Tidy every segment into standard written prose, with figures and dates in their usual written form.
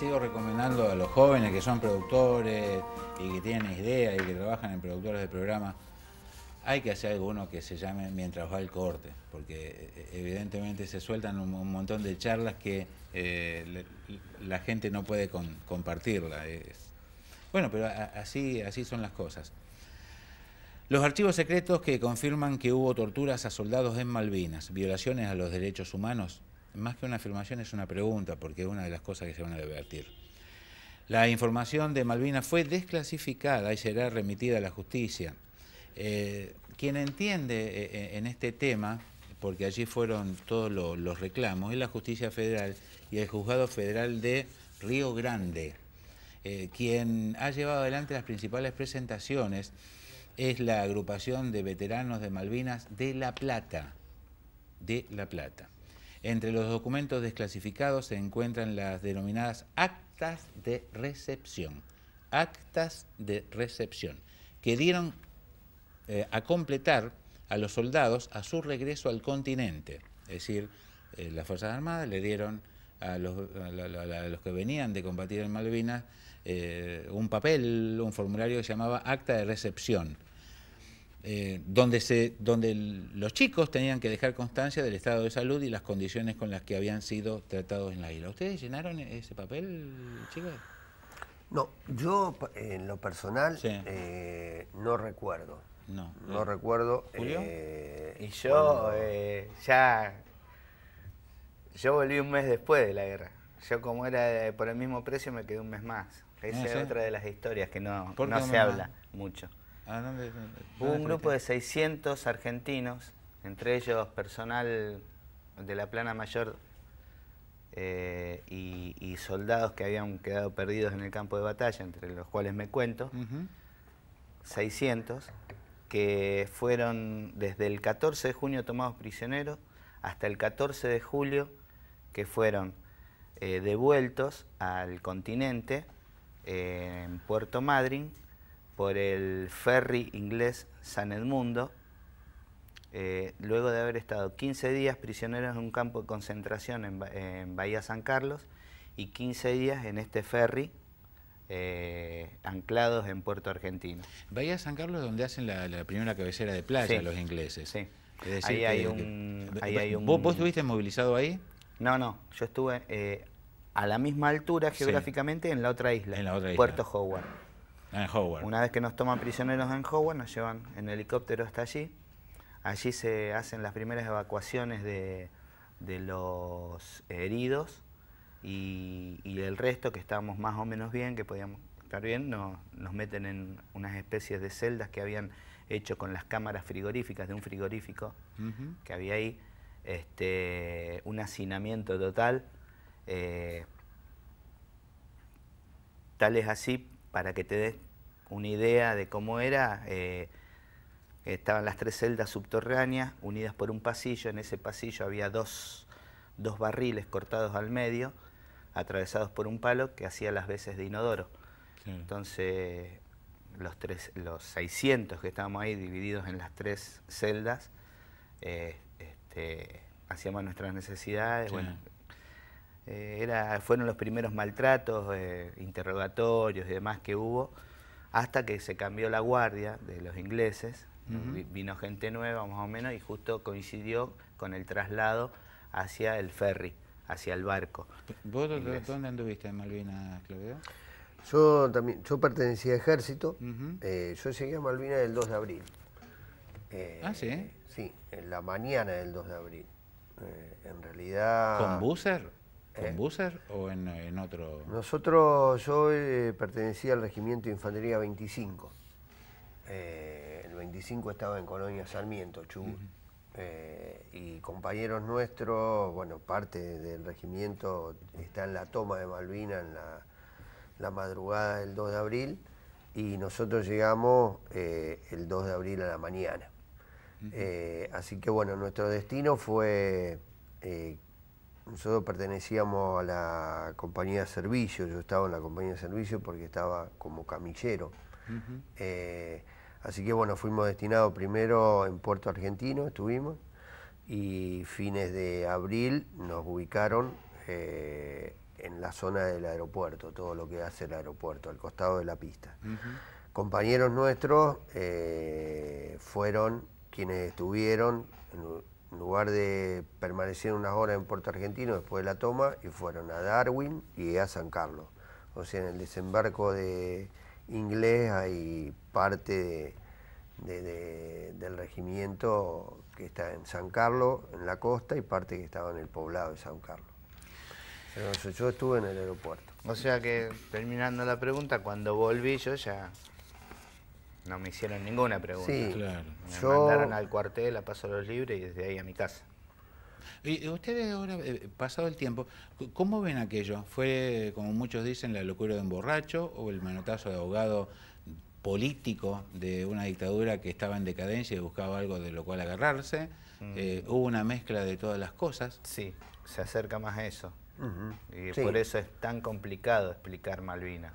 sigo recomendando a los jóvenes que son productores y que tienen idea y que trabajan en productores de programas, hay que hacer alguno que se llame Mientras va el corte, porque evidentemente se sueltan un montón de charlas que la gente no puede compartirla. Bueno, pero así son las cosas. Los archivos secretos que confirman que hubo torturas a soldados en Malvinas, violaciones a los derechos humanos, más que una afirmación es una pregunta, porque es una de las cosas que se van a advertir. La información de Malvinas fue desclasificada y será remitida a la justicia. Quien entiende en este tema, porque allí fueron todos los reclamos, es la Justicia Federal y el Juzgado Federal de Río Grande. Quien ha llevado adelante las principales presentaciones es la agrupación de veteranos de Malvinas de La Plata. De La Plata. Entre los documentos desclasificados se encuentran las denominadas actas de recepción. Actas de recepción, que dieron a completar a los soldados a su regreso al continente. Es decir, las Fuerzas Armadas le dieron a los que venían de combatir en Malvinas un papel, un formulario que se llamaba acta de recepción, donde los chicos tenían que dejar constancia del estado de salud y las condiciones con las que habían sido tratados en la isla. ¿Ustedes llenaron ese papel, chicos? No, yo en lo personal Sí. no recuerdo. No recuerdo. ¿Julio? Y yo yo volví un mes después de la guerra. Yo, como era por el mismo precio, me quedé un mes más. Esa es otra de las historias que no se habla mucho. Hubo un grupo de 600 argentinos, entre ellos personal de la Plana Mayor y soldados que habían quedado perdidos en el campo de batalla, entre los cuales me cuento, 600, que fueron desde el 14 de junio tomados prisioneros hasta el 14 de julio, que fueron devueltos al continente en Puerto Madryn por el ferry inglés San Edmundo, luego de haber estado 15 días prisioneros en un campo de concentración en Bahía San Carlos y 15 días en este ferry anclados en Puerto Argentino. Bahía San Carlos es donde hacen la primera cabecera de playa, sí, los ingleses. Sí. Es decir, ahí hay un... ¿Vos estuviste movilizado ahí? No, yo estuve a la misma altura geográficamente, sí, en la otra isla, Puerto Howard. En Howard. Una vez que nos toman prisioneros en Howard, nos llevan en helicóptero hasta allí. Allí se hacen las primeras evacuaciones de los heridos y el resto, que estábamos más o menos bien, que podíamos estar bien, nos meten en unas especies de celdas que habían hecho con las cámaras frigoríficas de un frigorífico que había ahí, un hacinamiento total. Tal es así, para que te des una idea de cómo era, estaban las 3 celdas subterráneas unidas por un pasillo. En ese pasillo había dos barriles cortados al medio, atravesados por un palo que hacía las veces de inodoro. Sí. Entonces, los 600 que estábamos ahí divididos en las 3 celdas, hacíamos nuestras necesidades. Sí. Bueno, fueron los primeros maltratos, interrogatorios y demás que hubo, hasta que se cambió la guardia de los ingleses. Vino gente nueva más o menos y justo coincidió con el traslado hacia el ferry, hacia el barco. ¿Vos dónde anduviste en Malvinas, Claudio? Yo pertenecía al ejército. Yo llegué a Malvinas el 2 de abril. ¿Sí? Sí, en la mañana del 2 de abril. En realidad... ¿Con búser? ¿Con búser o en otro...? Yo pertenecía al Regimiento de Infantería 25. El 25 estaba en Colonia Sarmiento, Chubut. Y compañeros nuestros, bueno, parte del regimiento está en la toma de Malvinas en la madrugada del 2 de abril y nosotros llegamos el 2 de abril a la mañana. Así que bueno, nuestro destino fue... nosotros pertenecíamos a la compañía de servicio. Yo estaba en la compañía de servicio porque estaba como camillero. Así que bueno, fuimos destinados primero en Puerto Argentino, estuvimos, y fines de abril nos ubicaron en la zona del aeropuerto, todo lo que hace el aeropuerto, al costado de la pista. Compañeros nuestros fueron quienes estuvieron, en lugar de permanecer unas horas en Puerto Argentino después de la toma, y fueron a Darwin y a San Carlos. O sea, en el desembarco de Inglés hay parte del regimiento que está en San Carlos, en la costa, y parte que estaba en el poblado de San Carlos. Entonces, yo estuve en el aeropuerto. O sea que, terminando la pregunta, cuando volví yo ya no me hicieron ninguna pregunta. Sí, claro. Me mandaron al cuartel a Paso los Libres y desde ahí a mi casa. Y ustedes ahora, pasado el tiempo, ¿cómo ven aquello? ¿Fue, como muchos dicen, la locura de un borracho o el manotazo de ahogado político de una dictadura que estaba en decadencia y buscaba algo de lo cual agarrarse? ¿Hubo una mezcla de todas las cosas? Sí, se acerca más a eso. Y Sí. por eso es tan complicado explicar Malvinas.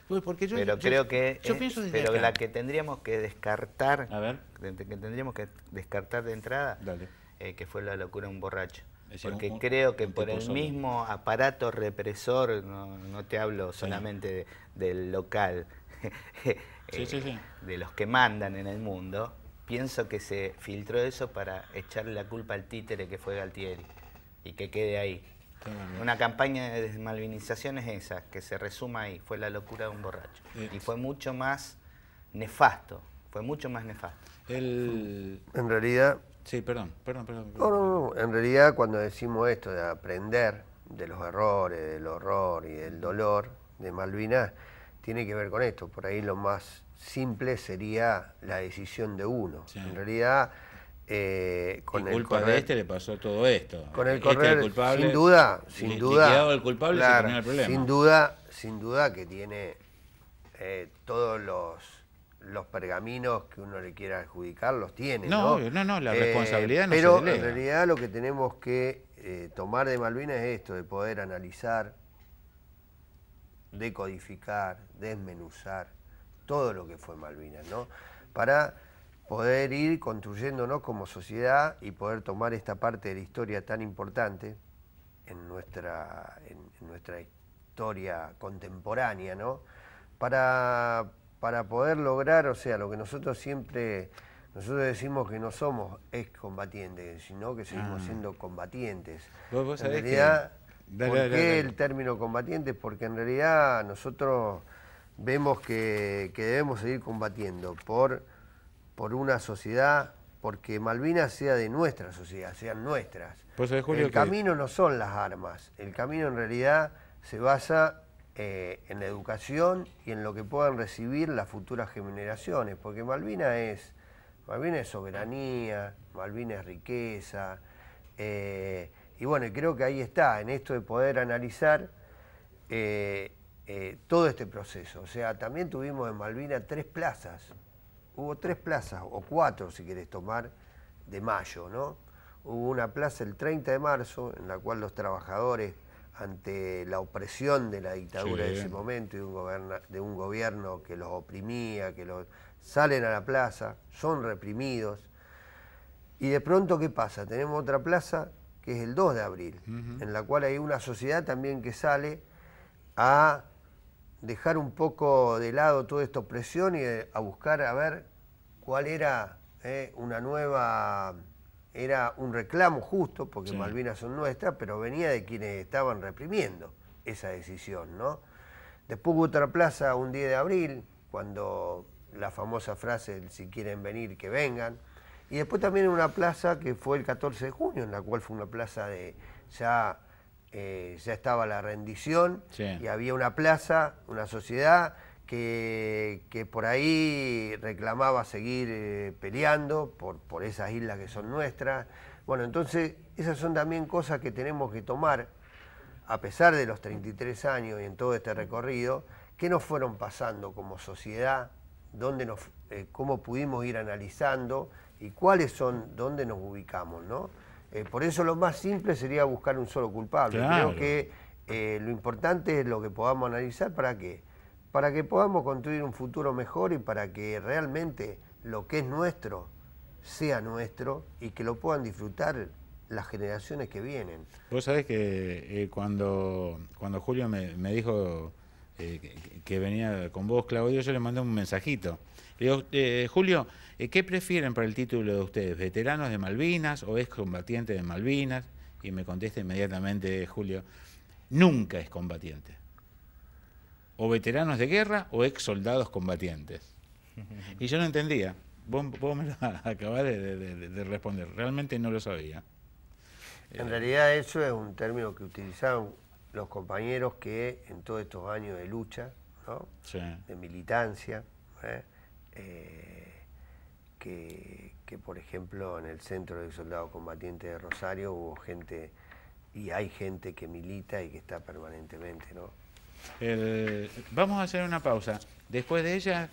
Pues porque Pero creo que pienso desde pero acá. la que tendríamos que descartar, A ver. que tendríamos que descartar de entrada, Dale. que fue la locura de un borracho. Es decir, Porque un creo que por tipo el solo. mismo aparato represor, no te hablo solamente del local, Sí. de los que mandan en el mundo, pienso que se filtró eso para echarle la culpa al títere que fue Galtieri y que quede ahí. Una campaña de desmalvinización es esa, que se resuma ahí, fue la locura de un borracho. Y fue mucho más nefasto, En realidad, Sí, perdón. no, en realidad cuando decimos esto de aprender de los errores, del horror y del dolor de Malvinas, tiene que ver con esto. Por ahí lo más simple sería la decisión de uno. Sí. En realidad, Con culpa de este le pasó todo esto. Con el Este es correr, culpable, sin duda, liquidado el culpable, claro, se termina el problema. sin duda que tiene todos los pergaminos que uno le quiera adjudicar, los tiene, ¿no? No, la responsabilidad no pero se delega. en realidad lo que tenemos que tomar de Malvinas es esto, de poder analizar, decodificar, desmenuzar todo lo que fue Malvinas, ¿no? Para poder ir construyéndonos como sociedad y poder tomar esta parte de la historia tan importante en nuestra historia contemporánea, ¿no? Para poder lograr, o sea, lo que nosotros decimos que no somos excombatientes, sino que seguimos siendo combatientes. Vos En sabés realidad, que... ¿por qué el término combatientes? Porque en realidad nosotros vemos que debemos seguir combatiendo por una sociedad, porque Malvinas sea de nuestra sociedad, sean nuestras. Vos sabés, Julio, El camino no son las armas, el camino en realidad se basa en la educación y en lo que puedan recibir las futuras generaciones, porque Malvinas es soberanía, Malvinas es riqueza, y bueno, creo que ahí está, en esto de poder analizar todo este proceso. O sea, también tuvimos en Malvinas 3 plazas, hubo 3 plazas, o 4 si querés tomar, de mayo, ¿no? Hubo una plaza el 30 de marzo, en la cual los trabajadores, ante la opresión de la dictadura de ese momento y de un gobierno que los oprimía, salen a la plaza, son reprimidos. Y de pronto, ¿qué pasa? Tenemos otra plaza que es el 2 de abril, en la cual hay una sociedad también que sale a dejar un poco de lado toda esta opresión y a buscar a ver cuál era era un reclamo justo, porque Malvinas son nuestras, pero venía de quienes estaban reprimiendo esa decisión, ¿no? Después hubo otra plaza un 10 de abril, cuando la famosa frase, si quieren venir, que vengan. Y después también una plaza que fue el 14 de junio, en la cual fue una plaza de ya estaba la rendición, y había una plaza, una sociedad que por ahí reclamaba seguir peleando por esas islas que son nuestras. Bueno, entonces esas son también cosas que tenemos que tomar, a pesar de los 33 años y en todo este recorrido, que nos fueron pasando como sociedad, cómo pudimos ir analizando y dónde nos ubicamos, ¿no? Por eso lo más simple sería buscar un solo culpable. Claro. Creo que lo importante es lo que podamos analizar. ¿Para qué? Para que podamos construir un futuro mejor y para que realmente lo que es nuestro sea nuestro y que lo puedan disfrutar las generaciones que vienen. Vos sabés que cuando Julio me dijo que venía con vos, Claudio, yo le mandé un mensajito. Le digo, Julio, ¿qué prefieren para el título de ustedes? ¿Veteranos de Malvinas o excombatientes de Malvinas? Y me contesta inmediatamente Julio, nunca es combatiente. O veteranos de guerra o ex soldados combatientes. Y yo no entendía. Vos me lo acabás de responder. Realmente no lo sabía. En realidad eso es un término que utilizaron los compañeros que en todos estos años de lucha, ¿no? Sí. De militancia, que por ejemplo en el Centro de Soldados Combatientes de Rosario hubo gente, y hay gente que milita y que está permanentemente, ¿no? Vamos a hacer una pausa. Después de ella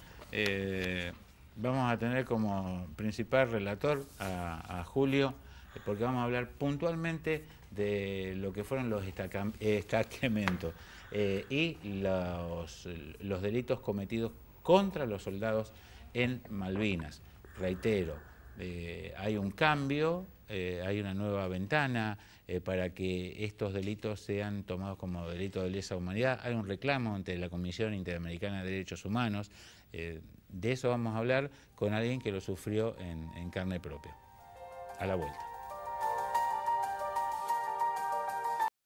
vamos a tener como principal relator a Julio, porque vamos a hablar puntualmente de lo que fueron los estaqueamentos y los delitos cometidos contra los soldados en Malvinas. Reitero, hay un cambio, hay una nueva ventana para que estos delitos sean tomados como delitos de lesa humanidad. Hay un reclamo ante la Comisión Interamericana de Derechos Humanos. De eso vamos a hablar con alguien que lo sufrió en carne propia. A la vuelta.